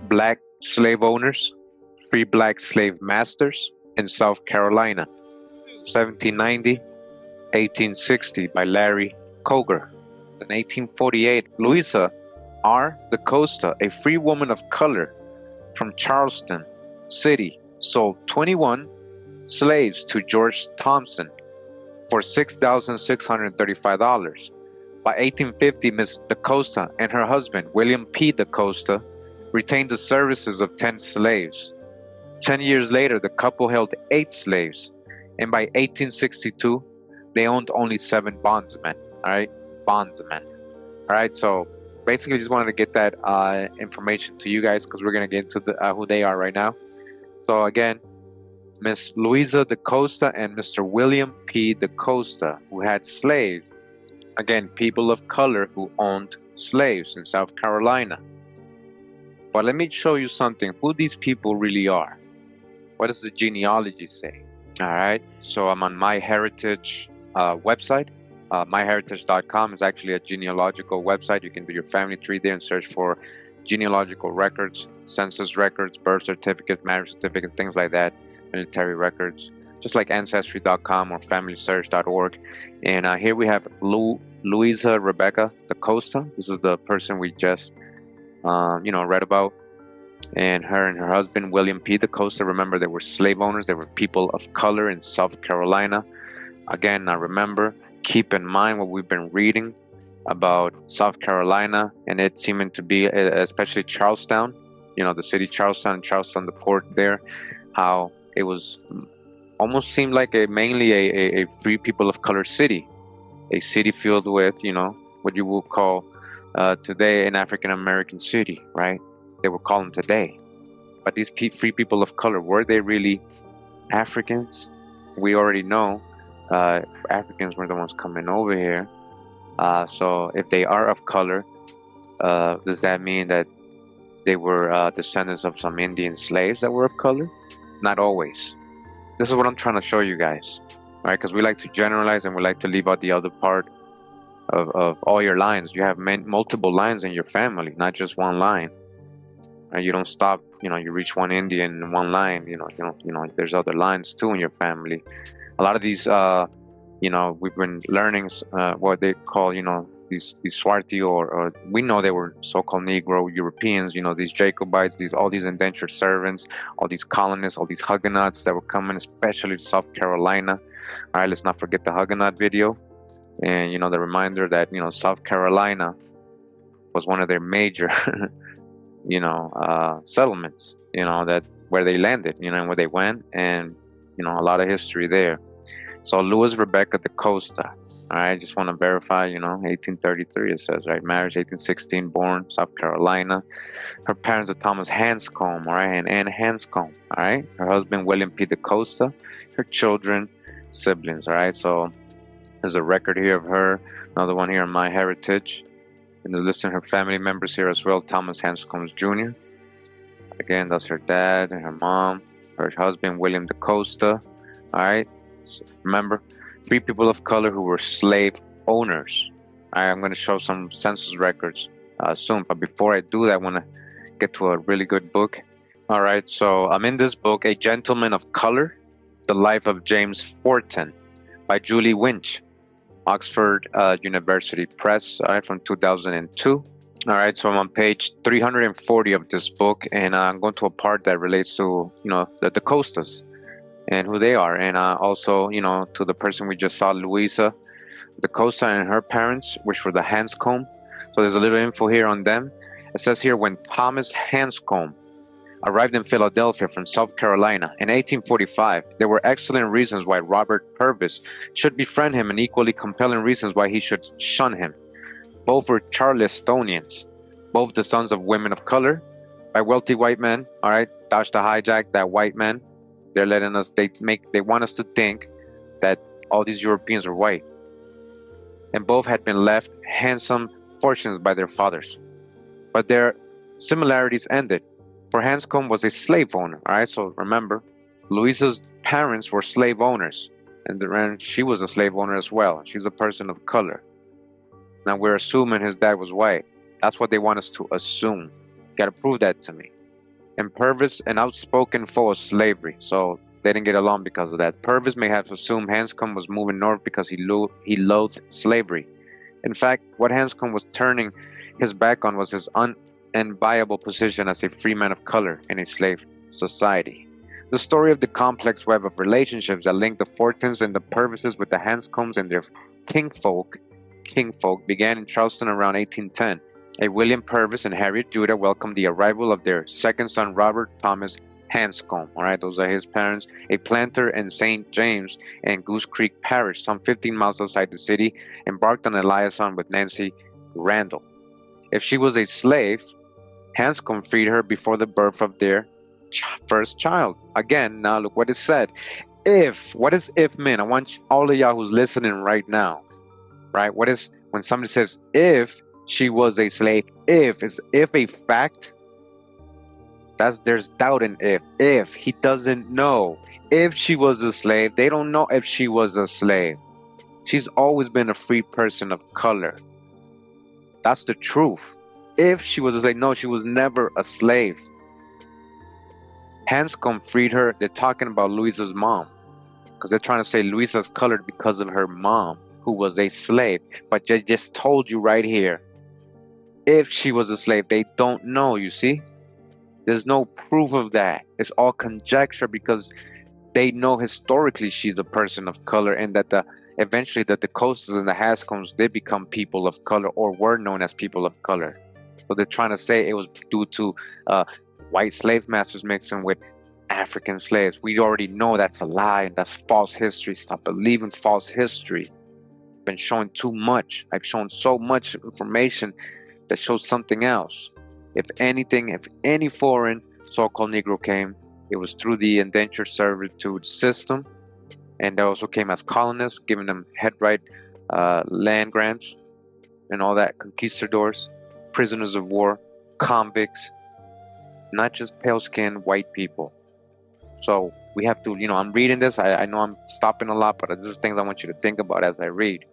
black slave owners, free black slave masters in South Carolina, 1790, 1860 by Larry Coger. In 1848, Louisa R. DeCosta, a free woman of color from Charleston City, sold 21 slaves to George Thompson for $6,635. By 1850, Miss DeCosta and her husband, William P. DeCosta, retained the services of 10 slaves. 10 years later, the couple held 8 slaves, and by 1862, they owned only 7 bondsmen. All right, bondsmen. All right, so basically, just wanted to get that information to you guys because we're gonna get into who they are right now. So again, Miss Louisa DeCosta and Mr. William P. DeCosta, who had slaves. Again, people of color who owned slaves in South Carolina. But let me show you something, who these people really are. What does the genealogy say? All right, so I'm on MyHeritage website. MyHeritage.com is actually a genealogical website. You can do your family tree there and search for genealogical records, census records, birth certificates, marriage certificates, things like that, military records, just like Ancestry.com or FamilySearch.org. And here we have Louisa Rebecca DeCosta. This is the person we just, read about. And her husband, William P. DeCosta. Remember, they were slave owners. They were people of color in South Carolina. Again, now remember, keep in mind what we've been reading about South Carolina and it seeming to be, especially Charleston, the city Charleston, the port there, how it was almost seemed like mainly a free people of color city, a city filled with, what you will call today an African American city, right? They would call them today. But these free people of color, were they really Africans? We already know Africans were the ones coming over here. So if they are of color, does that mean that they were descendants of some Indian slaves that were of color? Not always. This is what I'm trying to show you guys, right? Because we like to generalize and we like to leave out the other part of all your lines. You have multiple lines in your family, not just one line. You don't stop, you reach one Indian in one line, there's other lines too in your family. A lot of these, we've been learning what they call, these Swarthy or we know they were so-called Negro Europeans, these Jacobites, all these indentured servants, all these colonists, all these Huguenots that were coming, especially to South Carolina. All right, let's not forget the Huguenot video. And, the reminder that, South Carolina was one of their major, settlements, that where they landed, and where they went, and, a lot of history there. So Louis Rebecca DeCosta, all right, just want to verify, 1833 it says, right? Marriage, 1816, born, South Carolina. Her parents are Thomas Hanscombe, all right, and Anne Hanscombe, all right? Her husband, William P. DeCosta. Her children, siblings, all right? So there's a record here of her, another one here on MyHeritage. And the list of her family members here as well, Thomas Hanscombe Jr. Again, that's her dad and her mom, her husband, William DeCosta, all right? So remember, free people of color who were slave owners. I'm going to show some census records soon, but before I do that, I want to get to a really good book. All right, so I'm in this book, A Gentleman of Color, The Life of James Forten by Julie Winch, Oxford University Press, all right, from 2002. All right, so I'm on page 340 of this book, and I'm going to a part that relates to, the DeCostas and who they are, and also, to the person we just saw, Louisa DeCosta, and her parents, which were the Hanscombe. So there's a little info here on them. It says here, when Thomas Hanscombe arrived in Philadelphia from South Carolina in 1845, there were excellent reasons why Robert Purvis should befriend him and equally compelling reasons why he should shun him. Both were Charlestonians, both the sons of women of color, by wealthy white men, all right, dodge to hijack that white men. They're letting us, they want us to think that all these Europeans are white. And both had been left handsome fortunes by their fathers. But their similarities ended. For Hanscombe was a slave owner, all right? So remember, Louisa's parents were slave owners, and she was a slave owner as well. She's a person of color. Now we're assuming his dad was white. That's what they want us to assume. Got to prove that to me. and Purvis an outspoken foe of slavery. So they didn't get along because of that. Purvis may have assumed Hanscom was moving north because he loathed slavery. In fact, what Hanscom was turning his back on was his unenviable position as a free man of color in a slave society. The story of the complex web of relationships that linked the Fortons and the Purvises with the Hanscoms and their kingfolk began in Charleston around 1810. A William Purvis and Harriet Judah welcomed the arrival of their second son, Robert Thomas Hanscom. All right, those are his parents, a planter in St. James and Goose Creek Parish, some 15 miles outside the city, embarked on a liaison with Nancy Randall. If she was a slave, Hanscom freed her before the birth of their first child. Again, now look what it said. If, what does if mean? I want all of y'all who's listening right now, right? What is, when somebody says if she was a slave, if is if a fact, there's doubt in if he doesn't know if she was a slave, they don't know if she was a slave. She's always been a free person of color. That's the truth. If she was a slave, no, she was never a slave. Hanscom freed her. They're talking about Louisa's mom because they're trying to say Louisa's colored because of her mom, who was a slave. But they just told you right here, if she was a slave, they don't know, you see? There's no proof of that. It's all conjecture because they know historically she's a person of color, and that eventually the DeCostas and the Hanscoms did become people of color or were known as people of color. So they're trying to say it was due to white slave masters mixing with African slaves. We already know that's a lie and that's false history. Stop believing false history. I've been showing too much. I've shown so much information that shows something else. If anything, if any foreign so-called Negro came, it was through the indentured servitude system, and they also came as colonists, giving them head right land grants and all that, conquistadors, prisoners of war, convicts, not just pale-skinned white people. So we have to, I'm reading this, I know I'm stopping a lot, but this is things I want you to think about as I read.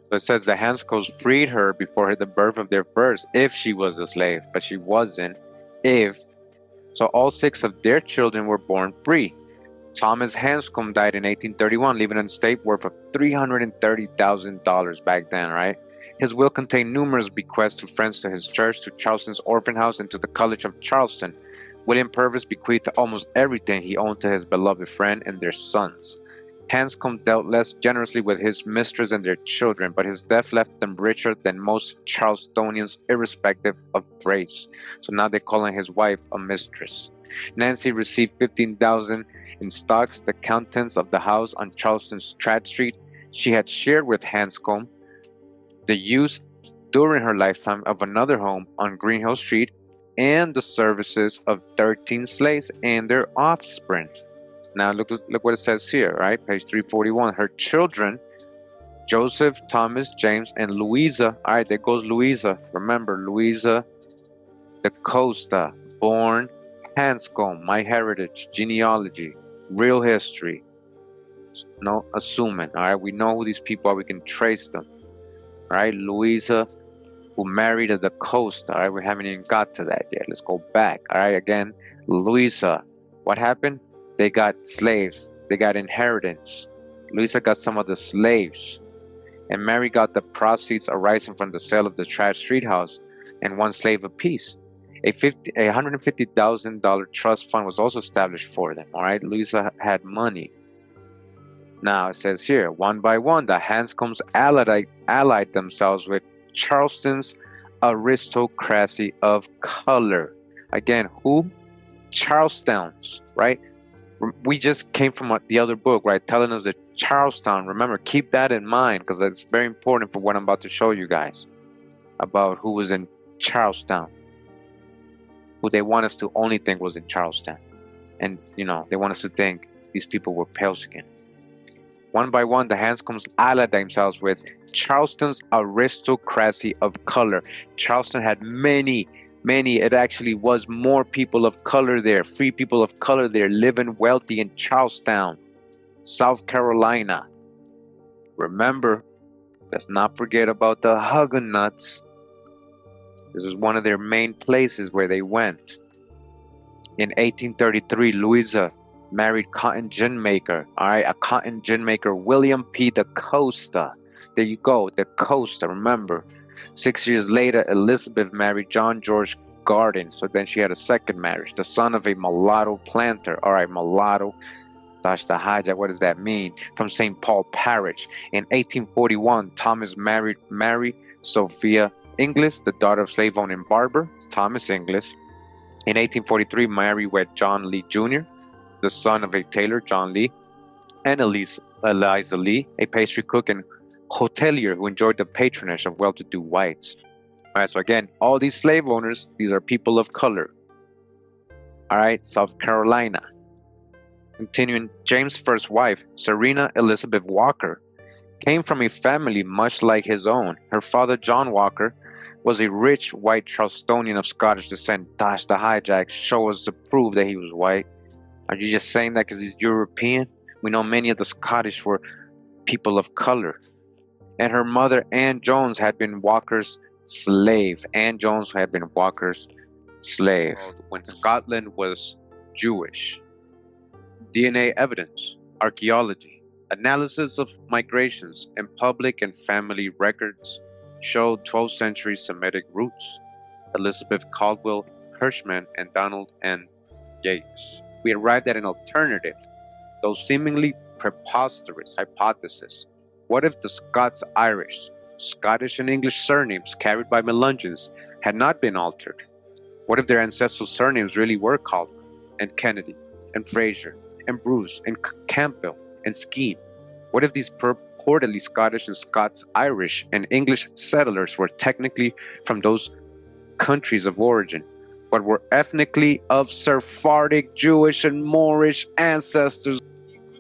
So it says the Hanscoms freed her before the birth of their first, if she was a slave, but she wasn't, so all 6 of their children were born free. Thomas Hanscom died in 1831, leaving an estate worth of $330,000 back then, right? His will contained numerous bequests to friends, to his church, to Charleston's orphan house, and to the College of Charleston. William Purvis bequeathed almost everything he owned to his beloved friend and their sons. Hanscom dealt less generously with his mistress and their children, but his death left them richer than most Charlestonians, irrespective of race. So now they're calling his wife a mistress. Nancy received $15,000 in stocks, the contents of the house on Charleston's Stratt Street. She had shared with Hanscom the use during her lifetime of another home on Green Hill Street and the services of 13 slaves and their offspring. Now look what it says here, right? Page 341. Her children, Joseph, Thomas, James, and Louisa. All right, there goes Louisa. Remember, Louisa DeCosta, born Hanscom, My Heritage, Genealogy, Real History. No assuming, all right? We know who these people are. We can trace them, all right? Louisa, who married a DeCosta, all right? We haven't even got to that yet. Let's go back, all right? Again, Louisa. What happened? They got slaves. They got inheritance. Louisa got some of the slaves. And Mary got the proceeds arising from the sale of the Stratt Street house and 1 slave apiece. A $150,000 trust fund was also established for them. All right, Louisa had money. Now it says here, one by one, the Hanscoms allied themselves with Charleston's aristocracy of color. Again, who? Charlestown's, right? We just came from the other book, right? Telling us that Charlestown, remember, keep that in mind because it's very important for what I'm about to show you guys about who was in Charlestown, who they want us to only think was in Charleston. And, they want us to think these people were pale skinned. One by one, the Hanscoms allied themselves with Charleston's aristocracy of color. Charleston had many, it actually was more people of color there, free people of color there, living wealthy in Charlestown, South Carolina. Remember, let's not forget about the Huguenots. This is one of their main places where they went. In 1833, Louisa married cotton gin maker, all right, a cotton gin maker, William P. DeCosta. There you go, DeCosta, remember. 6 years later, Elizabeth married John George Garden, so then she had a second marriage, the son of a mulatto planter, all right, mulatto. Dash the hijack, what does that mean? From St. Paul Parish. In 1841, Thomas married Mary Sophia Inglis, the daughter of slave owning barber Thomas Inglis. In 1843, Mary wed John Lee Jr., the son of a tailor, John Lee, and Eliza Lee, a pastry cook and hotelier who enjoyed the patronage of well-to-do whites. All right, so again, all these slave owners, these are people of color. All right, South Carolina. Continuing, James' first wife, Serena Elizabeth Walker, came from a family much like his own. Her father, John Walker, was a rich white Charlestonian of Scottish descent. Dash the hijack, show us to prove that he was white. Are you just saying that because he's European? We know many of the Scottish were people of color. And her mother, Anne Jones, had been Walker's slave. Anne Jones had been Walker's slave when Scotland was Jewish. DNA evidence, archaeology, analysis of migrations, and public and family records showed 12th century Semitic roots. Elizabeth Caldwell Hirschman and Donald N. Yates. We arrived at an alternative, though seemingly preposterous, hypothesis. What if the Scots-Irish, Scottish and English surnames carried by Melungeons had not been altered? What if their ancestral surnames really were Caldwell and Kennedy and Fraser and Bruce and Campbell and Skene? What if these purportedly Scottish and Scots-Irish and English settlers were technically from those countries of origin, but were ethnically of Sephardic, Jewish, and Moorish ancestors?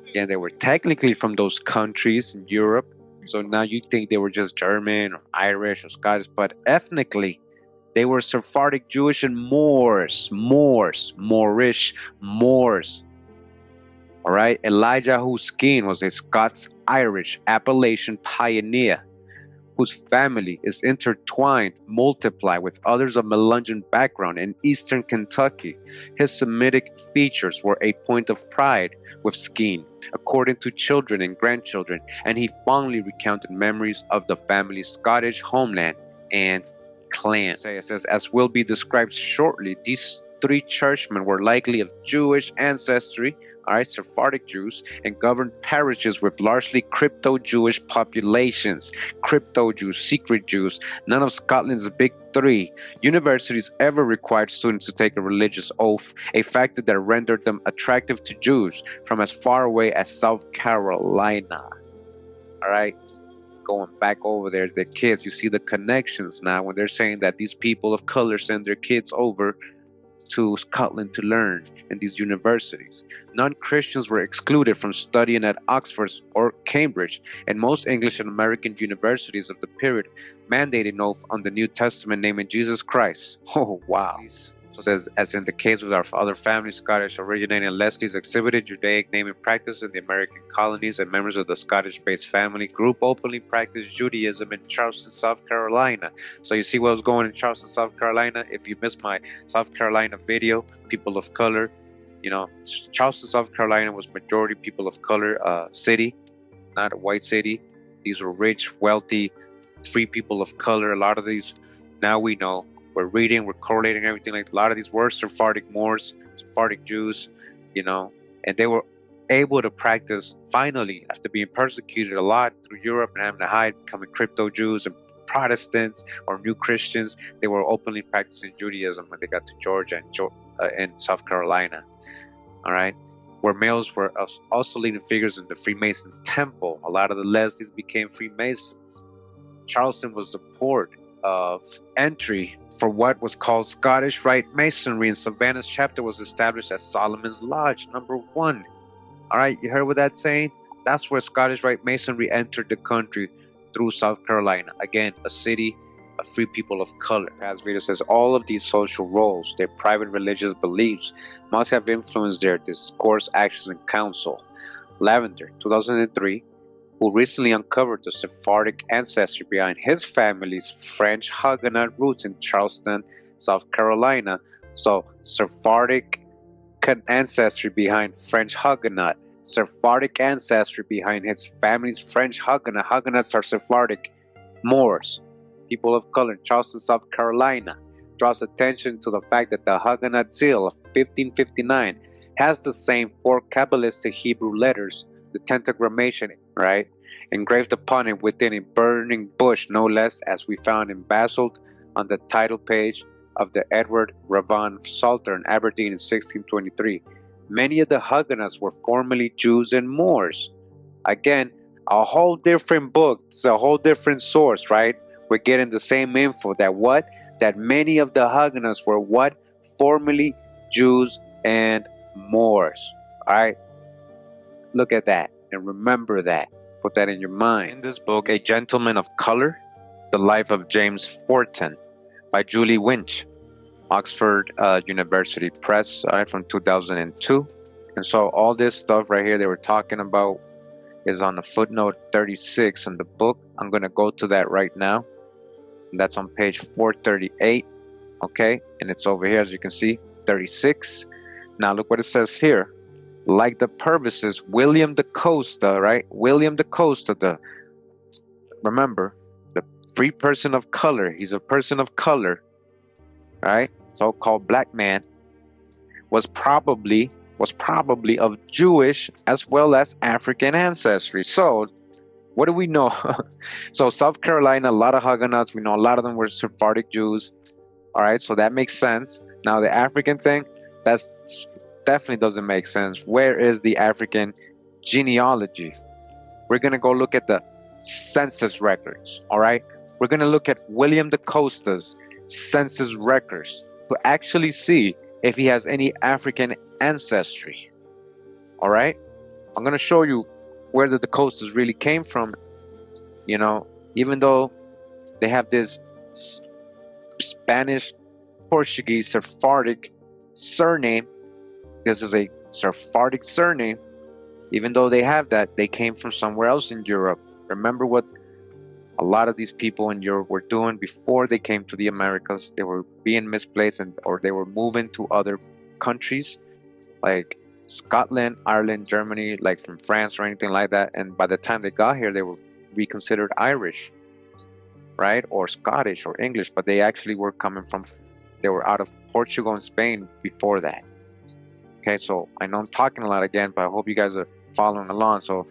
Again, they were technically from those countries in Europe, so now you think they were just German or Irish or Scottish, but ethnically, they were Sephardic, Jewish, and Moorish. All right, Elijah Skene was a Scots-Irish Appalachian pioneer whose family is intertwined, multiplied with others of Melungeon background in eastern Kentucky. His Semitic features were a point of pride with Skene, according to children and grandchildren, and he fondly recounted memories of the family's Scottish homeland and clan. It says, as will be described shortly, these three churchmen were likely of Jewish ancestry, all right, Sephardic Jews, and governed parishes with largely crypto-Jewish populations. Crypto-Jews, secret Jews, none of Scotland's big three. Universities ever required students to take a religious oath, a factor that rendered them attractive to Jews from as far away as South Carolina. All right, going back over there, the kids, you see the connections now when they're saying that these people of color send their kids over to Scotland to learn in these universities. Non-Christians were excluded from studying at Oxford or Cambridge, and most English and American universities of the period mandated an oath on the New Testament naming Jesus Christ. Oh, wow. Says, as in the case with our other families, Scottish originating Leslie's exhibited Judaic naming practice in the American colonies, and members of the Scottish-based family group openly practiced Judaism in Charleston, South Carolina. So you see what was going in Charleston, South Carolina? If you missed my South Carolina video, people of color, you know, Charleston, South Carolina was majority people of color city, not a white city. These were rich, wealthy, free people of color. A lot of these, now we know, we're reading, we're correlating everything. Like a lot of these were Sephardic Moors, Sephardic Jews, you know, and they were able to practice finally after being persecuted a lot through Europe and having to hide, becoming crypto Jews and Protestants or new Christians. They were openly practicing Judaism when they got to Georgia and South Carolina. All right, where males were also leading figures in the Freemasons temple. A lot of the Leslies became Freemasons. Charleston was the port of entry for what was called Scottish Rite Masonry, and Savannah's chapter was established as Solomon's Lodge #1. All right, you heard what that's saying? That's where Scottish Rite Masonry entered the country through South Carolina. Again, a city of free people of color. As Vita says, all of these social roles, their private religious beliefs, must have influenced their discourse, actions, and counsel. Lavender, 2003, who recently uncovered the Sephardic ancestry behind his family's French Huguenot roots in Charleston, South Carolina. So Sephardic Incan ancestry behind French Huguenot, Sephardic ancestry behind his family's French Huguenot. Huguenots are Sephardic Moors, people of color in Charleston, South Carolina. Draws attention to the fact that the Huguenot seal of 1559 has the same four Kabbalistic Hebrew letters, the tetragrammation, right, engraved upon it within a burning bush, no less, as we found in basalt on the title page of the Edward Ravon Psalter in Aberdeen in 1623. Many of the Huguenots were formerly Jews and Moors. Again, a whole different book. It's a whole different source, right? We're getting the same info that what? That many of the Huguenots were what? Formerly Jews and Moors. All right? Look at that and remember that. Put that in your mind. In this book, A Gentleman of Color, The Life of James Forten by Julie Winch, Oxford University Press, from 2002. And so all this stuff right here they were talking about is on the footnote 36 in the book. I'm going to go to that right now. And that's on page 438. Okay, and it's over here, as you can see, 36. Now look what it says here. Like the Purvises, William DeCosta, right? William DeCosta, remember, the free person of color. He's a person of color, right? So-called black man, was probably of Jewish as well as African ancestry. So what do we know? So South Carolina, a lot of Huguenots, we know a lot of them were Sephardic Jews. All right, so that makes sense. Now the African thing, that's definitely doesn't make sense. Where is the African genealogy? We're gonna go look at the census records. All right, we're gonna look at William DeCosta's census records to actually see if he has any African ancestry. All right, I'm gonna show you where the DeCostas really came from. You know, even though they have this Spanish, Portuguese, Sephardic surname, this is a Sephardic surname. Even though they have that, they came from somewhere else in Europe. Remember what a lot of these people in Europe were doing before they came to the Americas. They were being misplaced, or they were moving to other countries like Scotland, Ireland, Germany, like from France or anything like that. And by the time they got here, they were considered Irish, right? Or Scottish or English, but they actually were they were out of Portugal and Spain before that. Okay, so I know I'm talking a lot again, but I hope you guys are following along. So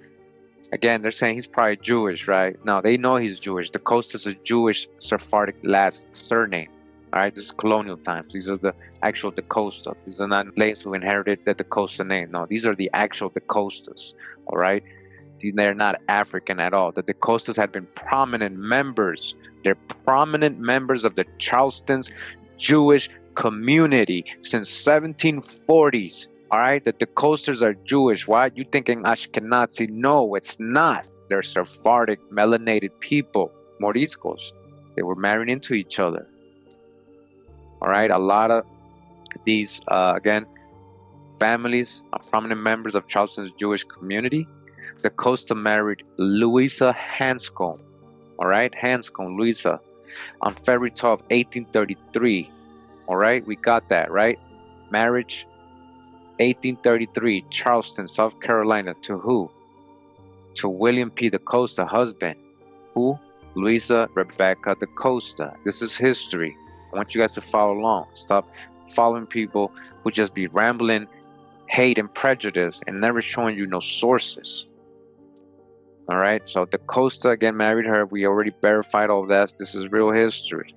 again, they're saying he's probably Jewish, right? Now they know he's Jewish. DeCosta is a Jewish Sephardic last surname. All right, this is colonial times. These are the actual DeCosta. These are not slaves who inherited the DeCosta name. No, these are the actual DeCostas. All right, they're not African at all. The DeCostas had been prominent members. They're prominent members of the Charleston's Jewish community since 1740s. All right, the DeCostas are Jewish. Why? You thinking Ashkenazi? No, it's not. They're Sephardic, melanated people, Moriscos. They were marrying into each other. All right, a lot of these, again, families are prominent members of Charleston's Jewish community. DeCosta married Louisa Hanscom. All right, Hanscom, Louisa, on February 12, 1833. All right, we got that, right? Marriage, 1833, Charleston, South Carolina. To who? To William P. DeCosta, husband. Who? Louisa Rebecca DeCosta. This is history. I want you guys to follow along. Stop following people who just be rambling, hate and prejudice, and never showing you no sources. All right, so DeCosta again married her. We already verified all of that. This is real history.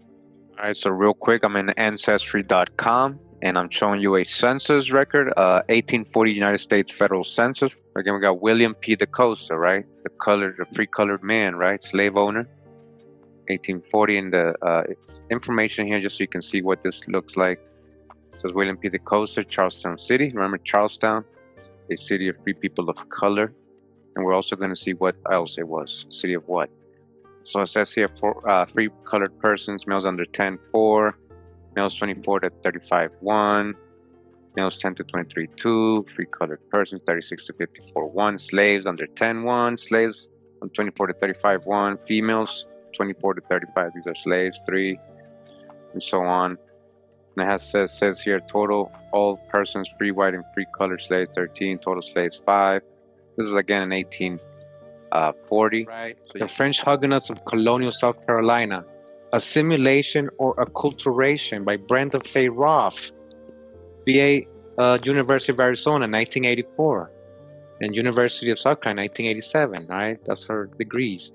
All right, so real quick, I'm in Ancestry.com, and I'm showing you a census record, 1840 United States Federal Census. Again, we got William P. DeCosta, right? The free colored man, right? Slave owner. 1840, and the information here, just so you can see what this looks like. It says William P. DeCosta, Charleston City. Remember Charlestown, a city of free people of color. And we're also going to see what else it was. City of what? So it says here, for free colored persons, males under 10-4, males 24 to 35-1, males 10 to 23-2, free colored persons 36 to 54-1, slaves under 10-1, slaves from 24 to 35-1, females 24 to 35, these are slaves, 3, and so on. And it says here total all persons free white and free colored slaves 13, total slaves 5. This is again in 1840. Right. So The French Huguenots of colonial South Carolina, Assimilation or Acculturation by Brenda Faye Roth, VA University of Arizona, 1984, and University of South Carolina, 1987. Right, that's her degrees.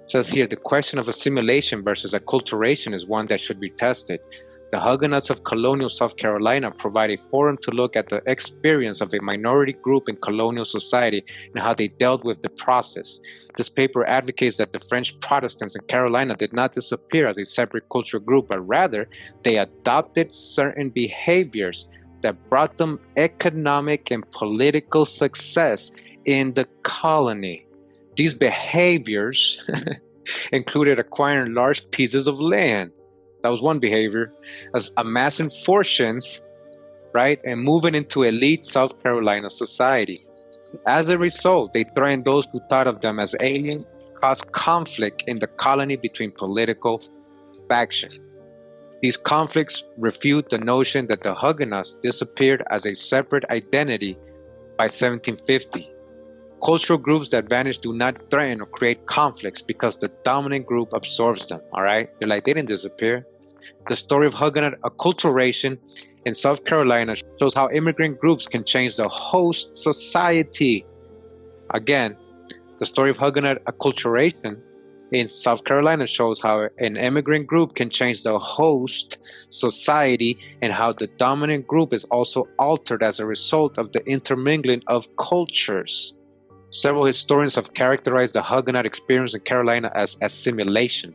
It says here the question of assimilation versus acculturation is one that should be tested. The Huguenots of colonial South Carolina provide a forum to look at the experience of a minority group in colonial society and how they dealt with the process. This paper advocates that the French Protestants in Carolina did not disappear as a separate cultural group, but rather they adopted certain behaviors that brought them economic and political success in the colony. These behaviors included acquiring large pieces of land. That was one behavior, as amassing fortunes, right, and moving into elite South Carolina society. As a result, they threatened those who thought of them as alien, caused conflict in the colony between political factions. These conflicts refute the notion that the Huguenots disappeared as a separate identity by 1750. Cultural groups that vanish do not threaten or create conflicts because the dominant group absorbs them, all right? They're like, they didn't disappear. The story of Huguenot acculturation in South Carolina shows how immigrant groups can change the host society. Again, the story of Huguenot acculturation in South Carolina shows how an immigrant group can change the host society and how the dominant group is also altered as a result of the intermingling of cultures. Several historians have characterized the Huguenot experience in Carolina as assimilation.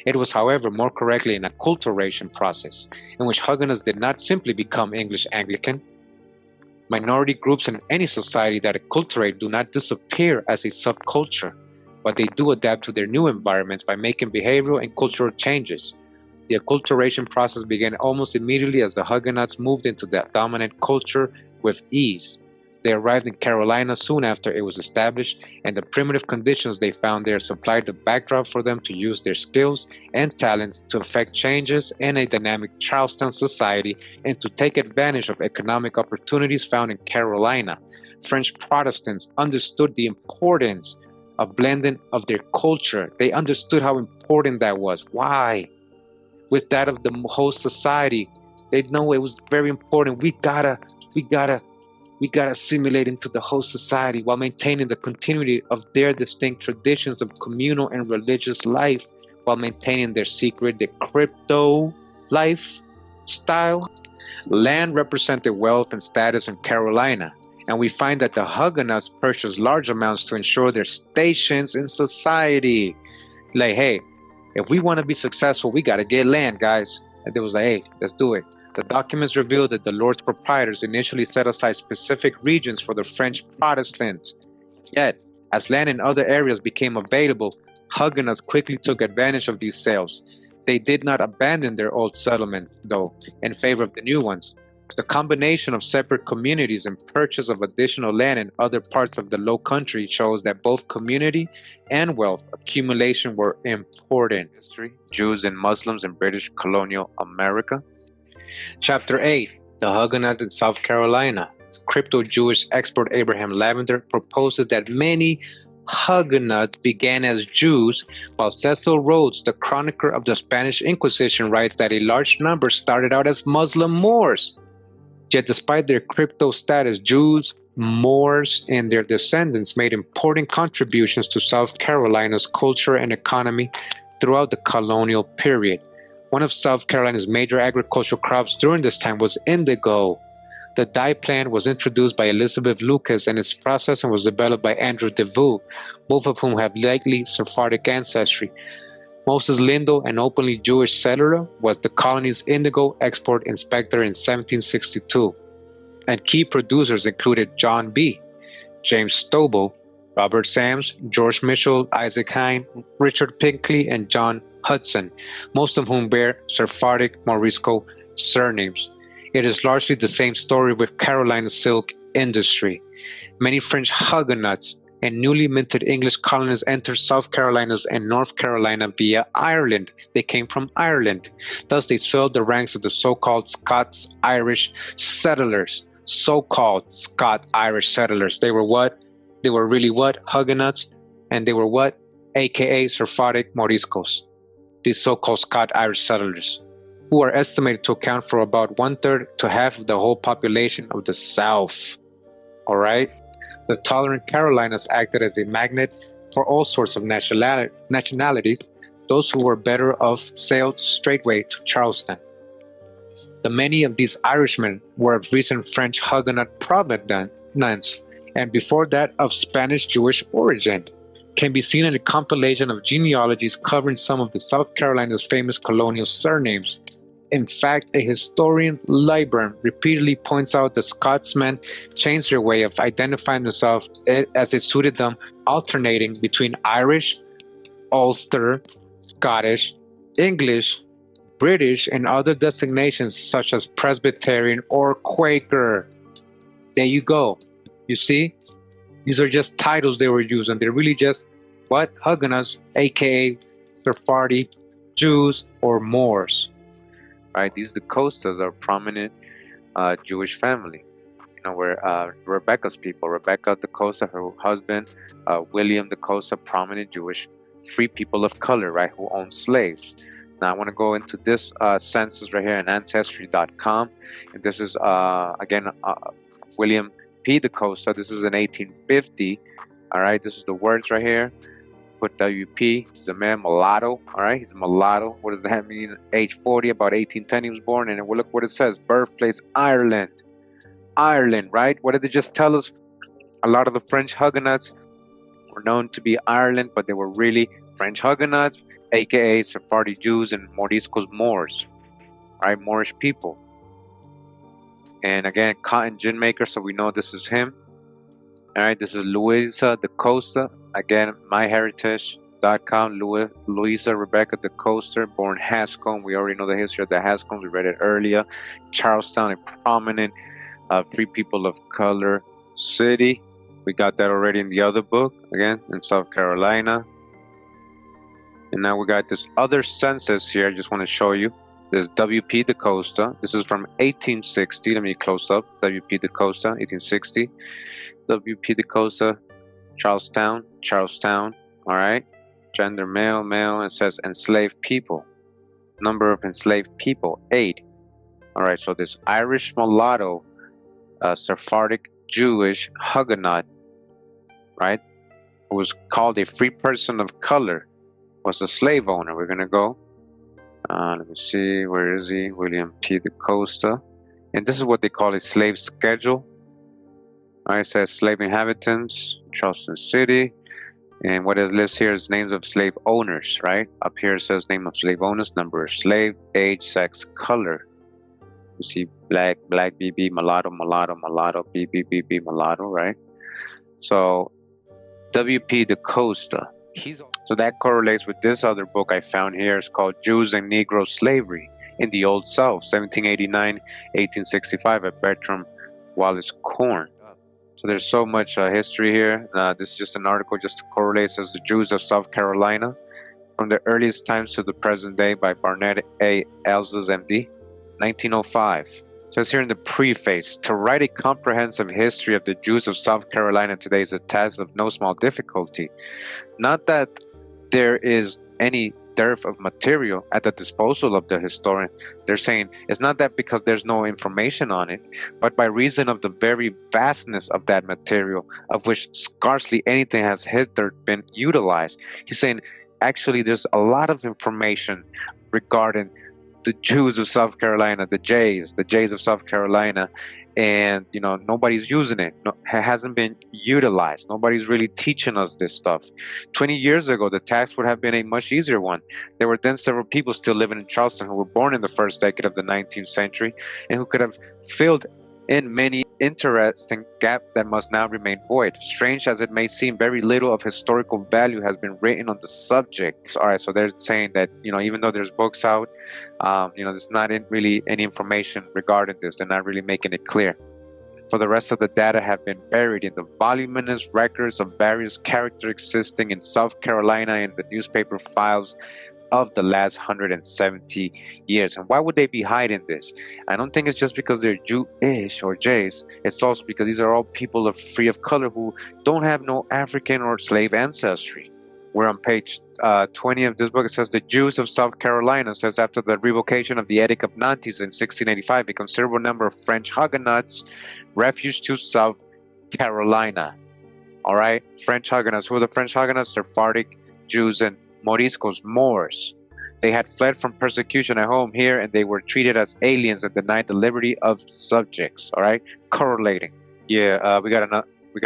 It was, however, more correctly an acculturation process, in which Huguenots did not simply become English Anglican. Minority groups in any society that acculturate do not disappear as a subculture, but they do adapt to their new environments by making behavioral and cultural changes. The acculturation process began almost immediately as the Huguenots moved into the dominant culture with ease. They arrived in Carolina soon after it was established, and the primitive conditions they found there supplied the backdrop for them to use their skills and talents to effect changes in a dynamic Charleston society and to take advantage of economic opportunities found in Carolina. French Protestants understood the importance of blending of their culture. They understood how important that was. Why? With that of the whole society, they know it was very important. We gotta assimilate into the whole society while maintaining the continuity of their distinct traditions of communal and religious life, while maintaining their secret, their crypto lifestyle. Land represented wealth and status in Carolina, and we find that the Huguenots purchased large amounts to ensure their stations in society. Like, hey, if we want to be successful, we got to get land, guys. And they was like, hey, let's do it. The documents reveal that the Lords proprietors initially set aside specific regions for the French Protestants. Yet, as land in other areas became available, Huguenots quickly took advantage of these sales. They did not abandon their old settlements, though, in favor of the new ones. The combination of separate communities and purchase of additional land in other parts of the Low Country shows that both community and wealth accumulation were important. History, Jews and Muslims in British colonial America. Chapter 8. The Huguenots in South Carolina. Crypto-Jewish expert Abraham Lavender proposes that many Huguenots began as Jews, while Cecil Rhodes, the chronicler of the Spanish Inquisition, writes that a large number started out as Muslim Moors. Yet despite their crypto status, Jews, Moors, and their descendants made important contributions to South Carolina's culture and economy throughout the colonial period. One of South Carolina's major agricultural crops during this time was indigo. The dye plant was introduced by Elizabeth Lucas, and its processing was developed by Andrew DeVoe, both of whom have likely Sephardic ancestry. Moses Lindo, an openly Jewish settler, was the colony's indigo export inspector in 1762, and key producers included John B., James Stobo, Robert Sams, George Mitchell, Isaac Hine, Richard Pinkley, and John Hudson, most of whom bear Sephardic Morisco surnames. It is largely the same story with Carolina's silk industry. Many French Huguenots and newly minted English colonists entered South Carolina and North Carolina via Ireland. They came from Ireland. Thus, they swelled the ranks of the so-called Scots-Irish settlers. So-called Scot-Irish settlers. They were what? They were really what? Huguenots. And they were what? AKA Sephardic Moriscos. These so-called Scot-Irish settlers, who are estimated to account for about 1/3 to half of the whole population of the South. All right? The tolerant Carolinas acted as a magnet for all sorts of nationalities. Those who were better off sailed straightway to Charleston. The many of these Irishmen were of recent French Huguenot provenance, and before that of Spanish Jewish origin. Can be seen in a compilation of genealogies covering some of the South Carolina's famous colonial surnames. In fact, a historian librarian repeatedly points out that Scotsmen changed their way of identifying themselves as it suited them, alternating between Irish, Ulster, Scottish, English, British, and other designations such as Presbyterian or Quaker. There you go. You see? These are just titles they were using. They're really just what? Huguenots, aka Sephardic Jews or Moors. Right? These DeCostas are prominent Jewish family. You know, where Rebecca's people, Rebecca DeCosta, her husband, William DeCosta, prominent Jewish free people of color, right, who own slaves. Now I want to go into this census right here in Ancestry.com, and this is again William P. DeCosta. This is in 1850. All right, this is the words right here. Put WP. He's a man, mulatto. All right, he's a mulatto. What does that mean? Age 40, about 1810 he was born. And look what it says: birthplace Ireland. Ireland, right? What did they just tell us? A lot of the French Huguenots were known to be Ireland, but they were really French Huguenots, aka Sephardic Jews and Moriscos Moors, right? Moorish people. And again, cotton gin maker, so we know this is him. All right, this is Louisa DeCosta. Again, myheritage.com. Louisa Rebecca DeCosta, born Haskell. We already know the history of the Haskells. We read it earlier. Charleston, a prominent free people of color city. We got that already in the other book, again, in South Carolina. And now we got this other census here. I just want to show you. There's W.P. DeCosta. This is from 1860. Let me close up. W.P. DeCosta, 1860. W.P. DeCosta, Charlestown. All right. Gender, male. It says enslaved people. Number of enslaved people, 8. All right. So this Irish mulatto, Sephardic Jewish Huguenot, right, who was called a free person of color, was a slave owner. We're going to go. Let me see, where is he? William P. DeCosta. And this is what they call a slave schedule. All right, it says slave inhabitants, Charleston City. And what it lists here is names of slave owners, right? Up here it says name of slave owners, number of slave, age, sex, color. You see black, BB, mulatto, BB, mulatto, right? So W.P. DeCosta. So that correlates with this other book I found here. It's called Jews and Negro Slavery in the Old South, 1789-1865 at Bertram Wallace Corn. So there's so much history here. This is just an article just to correlate. It says the Jews of South Carolina from the earliest times to the present day by Barnett A. Elzes, MD, 1905. It says here in the preface, to write a comprehensive history of the Jews of South Carolina today is a task of no small difficulty. Not that there is any dearth of material at the disposal of the historian. They're saying it's not that because there's no information on it, but by reason of the very vastness of that material, of which scarcely anything has hitherto been utilized. He's saying actually there's a lot of information regarding the Jews of South Carolina, the Jays of South Carolina, and nobody's using it. No, it hasn't been utilized. Nobody's really teaching us this stuff. 20 years ago, the task would have been a much easier one. There were then several people still living in Charleston who were born in the first decade of the 19th century and who could have filled in many interesting gaps that must now remain void. Strange as it may seem, very little of historical value has been written on the subject. All right, so they're saying that even though there's books out, there's not really any information regarding this. They're not really making it clear. For the rest of the data have been buried in the voluminous records of various characters existing in South Carolina in the newspaper files of the last 170 years. And why would they be hiding this? I don't think it's just because they're Jewish or Jays. It's also because these are all people free of color who don't have no African or slave ancestry. We're on page 20 of this book. It says the Jews of South Carolina, says after the revocation of the Edict of Nantes in 1685, a considerable number of French Huguenots refuged to South Carolina. All right, French Huguenots. Who are the French Huguenots? Sephardic Jews and Moriscos, Moors. They had fled from persecution at home here, and they were treated as aliens and denied the liberty of subjects. All right, correlating. Yeah, we got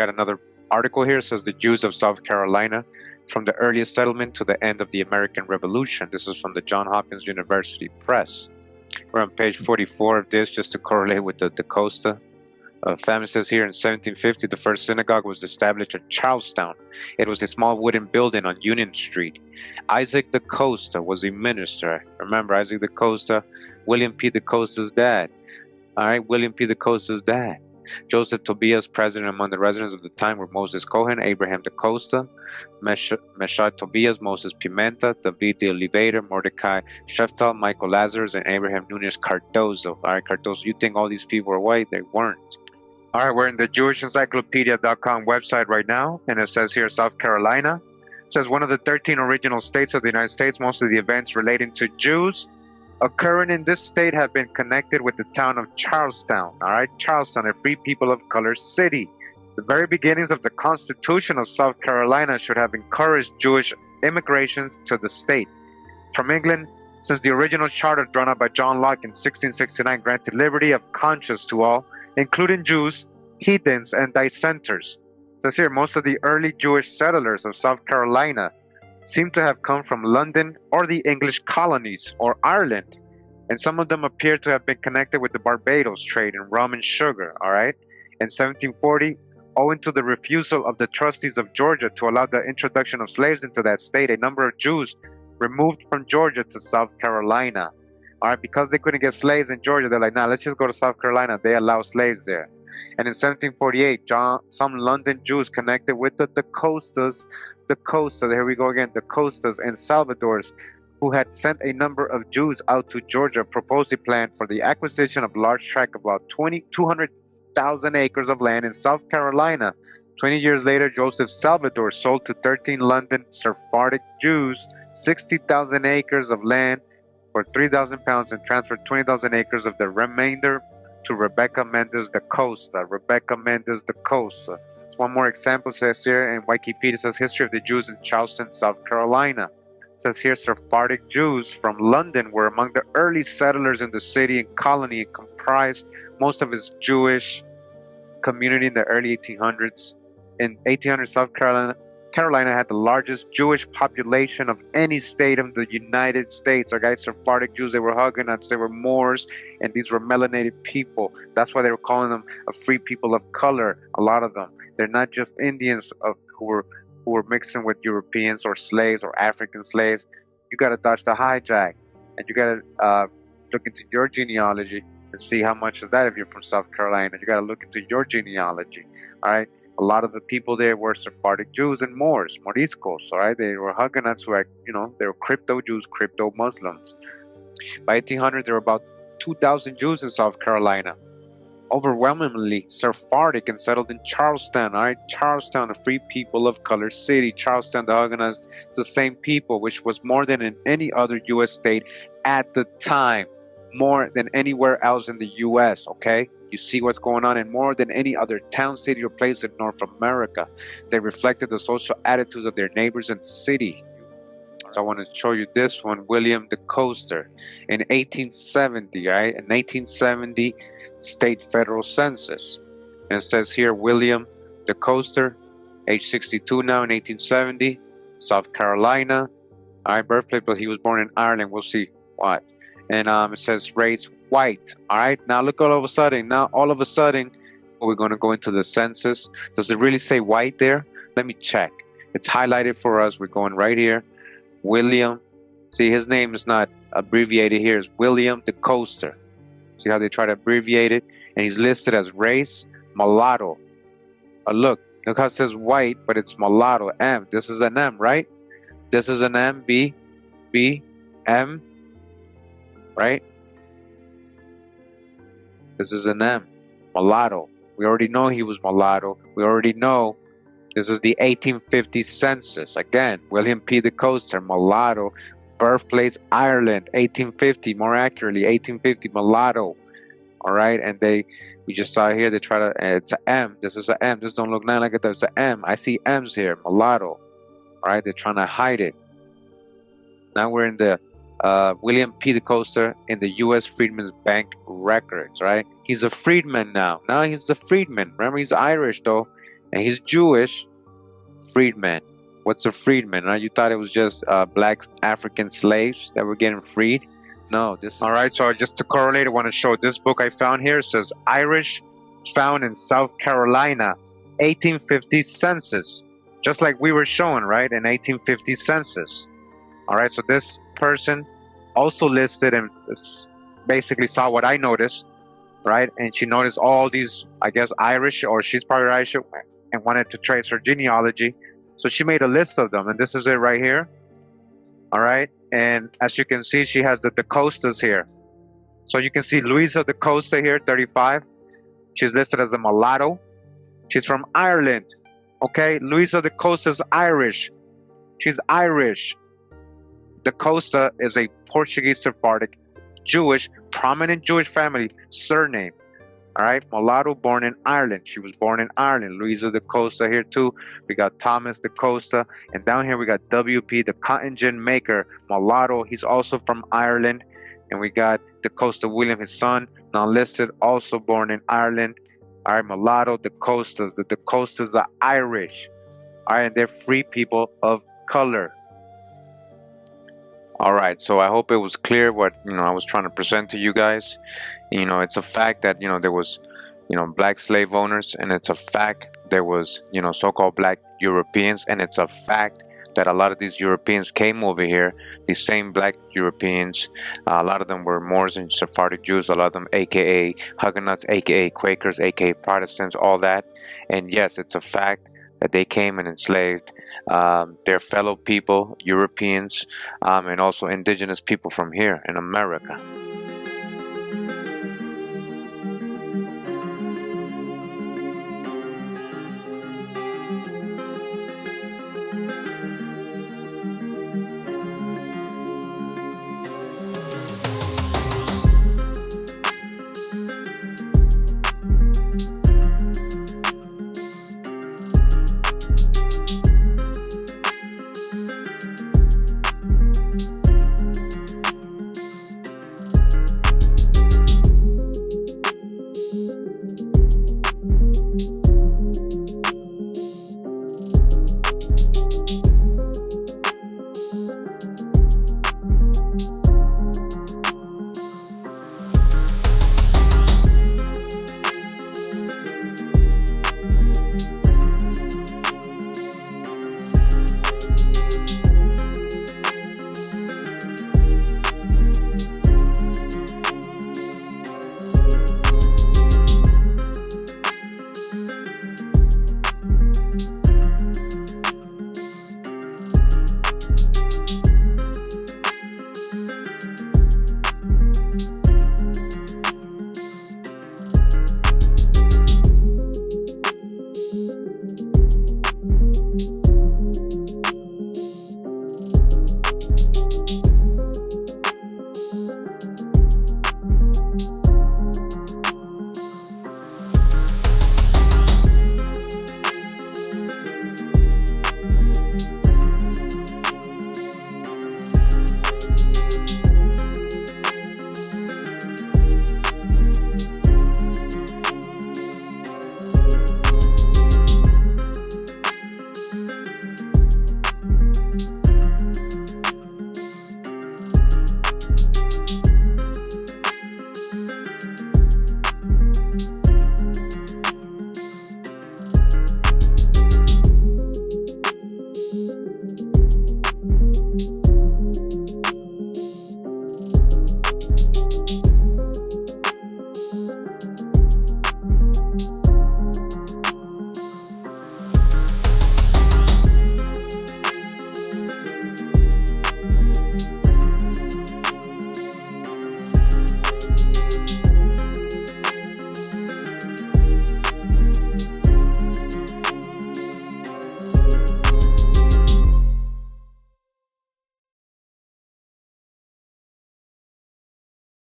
another article here. It says the Jews of South Carolina, from the earliest settlement to the end of the American Revolution. This is from the Johns Hopkins University Press. We're on page 44 of this, just to correlate with the DeCosta. Family says here in 1750, the first synagogue was established at Charleston. It was a small wooden building on Union Street. Isaac DeCosta was a minister. Remember, Isaac DeCosta, William P. DeCosta's dad. All right, William P. DeCosta's dad. Joseph Tobias, president. Among the residents of the time were Moses Cohen, Abraham DeCosta, Meshach Tobias, Moses Pimenta, David de Oliveira, Mordecai Sheftal, Michael Lazarus, and Abraham Nunez Cardozo. All right, Cardozo, you think all these people were white? They weren't. All right, we're in the JewishEncyclopedia.com website right now, and it says here South Carolina. It says one of the 13 original states of the United States. Most of the events relating to Jews occurring in this state have been connected with the town of Charleston. All right, Charleston, a free people of color city. The very beginnings of the Constitution of South Carolina should have encouraged Jewish immigration to the state. From England, since the original charter drawn up by John Locke in 1669 granted liberty of conscience to all, including Jews, heathens, and dissenters. It says here, most of the early Jewish settlers of South Carolina seem to have come from London or the English colonies or Ireland, and some of them appear to have been connected with the Barbados trade in rum and sugar. All right, in 1740, owing to the refusal of the trustees of Georgia to allow the introduction of slaves into that state, a number of Jews removed from Georgia to South Carolina. All right, because they couldn't get slaves in Georgia, they're like, nah, let's just go to South Carolina. They allow slaves there. And in 1748, some London Jews connected with the DeCostas, here we go again, DeCostas and Salvadors, who had sent a number of Jews out to Georgia, proposed a plan for the acquisition of a large tract of about 200,000 acres of land in South Carolina. 20 years later, Joseph Salvador sold to 13 London Sephardic Jews 60,000 acres of land for 3,000 pounds and transferred 20,000 acres of the remainder to Rebecca Mendes DeCosta. Rebecca Mendes DeCosta. One more example says here in Wikipedia, says history of the Jews in Charleston, South Carolina. It says here Sephardic Jews from London were among the early settlers in the city and colony and comprised most of its Jewish community in the early 1800s. In 1800, South Carolina had the largest Jewish population of any state of the United States. Our guys, Sephardic Jews, they were Huguenots, they were Moors, and these were melanated people. That's why they were calling them a free people of color, a lot of them. They're not just Indians who were mixing with Europeans or slaves or African slaves. You got to dodge the hijack, and you got to look into your genealogy and see how much is that if you're from South Carolina. You got to look into your genealogy, all right? A lot of the people there were Sephardic Jews and Moors, Moriscos, all right? They were Huguenots who had, they were crypto Jews, crypto Muslims. By 1800, there were about 2,000 Jews in South Carolina. Overwhelmingly Sephardic and settled in Charleston, all right? Charleston, a free people of color city. Charleston, the Huguenots, it's the same people, which was more than in any other U.S. state at the time. More than anywhere else in the U.S., okay? You see what's going on, and more than any other town, city, or place in North America. They reflected the social attitudes of their neighbors in the city. So I want to show you this one, William DeCosta. In 1870, right? In 1870, state federal census. And it says here, William DeCosta, age 62 now in 1870, South Carolina. All right, birthplace, but he was born in Ireland. We'll see why. And it says race white. All right, now look all of a sudden. We're going to go into the census. Does it really say white there? Let me check. It's highlighted for us. We're going right here. William. See, his name is not abbreviated here. It's William DeCosta. See how they try to abbreviate it? And he's listed as race mulatto. Look how it says white, but it's mulatto. M. This is an M, right? This is an M. B, M, right? This is an M. Mulatto. We already know he was mulatto. We already know this is the 1850 census. Again, William P. DeCosta, mulatto. Birthplace, Ireland, 1850. More accurately, 1850, mulatto. All right, and we just saw here, they try to, it's an M. This is an M. This don't look nothing like it. It's an M. I see M's here, mulatto. All right, they're trying to hide it. Now we're in the William P. DeCosta in the U.S. Freedmen's Bank records, right? He's a freedman now. Now he's a freedman. Remember, he's Irish, though, and he's Jewish. Freedman. What's a freedman? Right? You thought it was just black African slaves that were getting freed? No, this is... All right, so just to correlate, I want to show this book I found here. It says Irish found in South Carolina, 1850 census. Just like we were showing, right? An 1850 census. All right, so this person also listed and basically saw what I noticed, right? And she noticed all these, I guess, Irish, or she's probably Irish, and wanted to trace her genealogy. So she made a list of them, and this is it right here. All right, and as you can see, she has the DeCostas here. So you can see Louisa DeCosta here, 35. She's listed as a mulatto. She's from Ireland. Okay, Louisa DeCosta's Irish. She's Irish. DeCosta is a Portuguese Sephardic, Jewish, prominent Jewish family surname. All right, mulatto, born in Ireland. She was born in Ireland. Louisa DeCosta here too. We got Thomas DeCosta, and down here we got WP, the cotton gin maker, mulatto. He's also from Ireland. And we got DeCosta William, his son, now listed, also born in Ireland. All right, mulatto, DeCostas. The DeCostas are Irish. All right, and they're free people of color. All right, so I hope it was clear what I was trying to present to you guys. It's a fact that there was black slave owners, and it's a fact there was so-called black Europeans, and it's a fact that a lot of these Europeans came over here. These same black Europeans, a lot of them were Moors and Sephardic Jews, a lot of them aka Huguenots, aka Quakers, aka Protestants, all that. And yes, it's a fact that they came and enslaved their fellow people, Europeans, and also indigenous people from here in America.